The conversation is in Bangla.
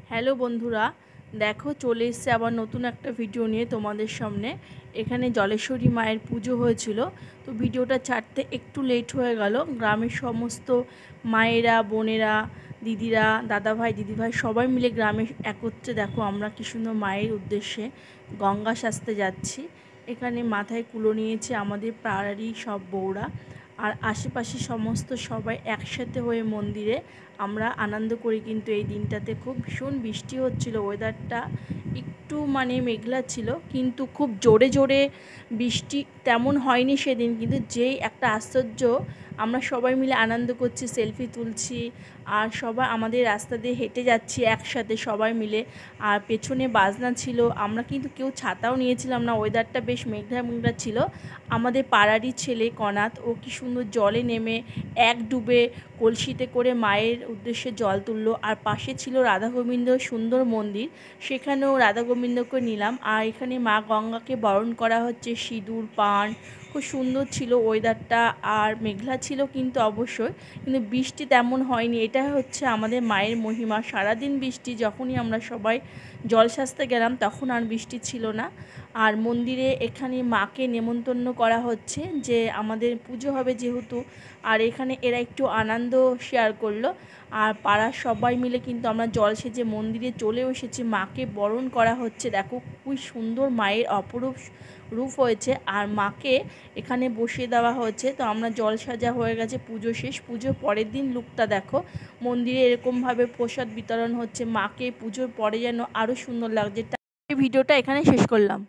হ্যালো বন্ধুরা, দেখো চলে এসেছে আবার নতুন একটা ভিডিও নিয়ে তোমাদের সামনে। এখানে জলেশ্বরী মায়ের পুজো হয়েছিল, তো ভিডিওটা ছাড়তে একটু লেট হয়ে গেল। গ্রামের সমস্ত মায়েরা, বোনেরা, দিদিরা, দাদাভাই, দিদিভাই সবাই মিলে গ্রামে একত্রে দেখো আমরা কি সুন্দর মায়ের উদ্দেশ্যে গঙ্গা সাজতে যাচ্ছি। এখানে মাথায় কুলো নিয়েছে আমাদের পাড়ারই সব বউরা, আর আশেপাশে সমস্ত সবাই একসাথে হয়ে মন্দিরে আমরা আনন্দ করি। কিন্তু এই দিনটাতে খুব ভীষণ বৃষ্টি হচ্ছিল, ওয়েদারটা একটু মেঘলা ছিল, কিন্তু খুব জোরে জোরে বৃষ্টি তেমন হয়নি সেদিন। কিন্তু যেই একটা আশ্চর্য, আমরা সবাই মিলে আনন্দ করছি, সেলফি তুলছি, আর সবাই আমাদের রাস্তা দিয়ে হেঁটে যাচ্ছি একসাথে সবাই মিলে। আর পেছনে বাজনা ছিল, আমরা কিন্তু কেউ ছাতাও নিয়েছিলাম না, ওয়েদারটা বেশ মেঘলা মেঘলা ছিল। আমাদের পাড়ারই ছেলে কনাথ, ও কি সুন্দর জলে নেমে এক ডুবে কলসিতে করে মায়ের উদ্দেশ্যে জল তুললো। আর পাশে ছিল রাধা গোবিন্দ সুন্দর মন্দির, সেখানেও রাধা গোবিন্দকে নিলাম। আর এখানে মা গঙ্গাকে বরণ করা হচ্ছে, সিঁদুর, পান, খুব সুন্দর ছিল ওয়েদারটা। আর মেঘলা ছিল কিন্তু অবশ্যই, কিন্তু বৃষ্টি তেমন হয়নি। এটা হচ্ছে আমাদের মায়ের মহিমা। সারাদিন বৃষ্টি, যখনই আমরা সবাই জল সাজতে গেলাম তখন আর বৃষ্টি ছিল না। আর মন্দিরে এখানে মাকে নেমন্তন্ন করা হচ্ছে যে আমাদের পুজো হবে যেহেতু, আর এখানে এরা একটু আনন্দ শেয়ার করলো। আর পাড়ার সবাই মিলে কিন্তু আমরা জল সেজে মন্দিরে চলেও এসেছি, মাকে বরণ করা হচ্ছে। দেখো খুবই সুন্দর মায়ের অপরূপ রূপ হয়েছে, আর মাকে এখানে বসিয়ে দেওয়া হয়েছে। তো আমরা জল সাজা হয়ে গেছে, পুজো শেষ। পুজোর পরের দিন লুকটা দেখো, মন্দিরে এরকমভাবে প্রসাদ বিতরণ হচ্ছে, মাকে পুজোর পরে যেন আরও সুন্দর লাগছে। ভিডিওটা এখানে শেষ করলাম।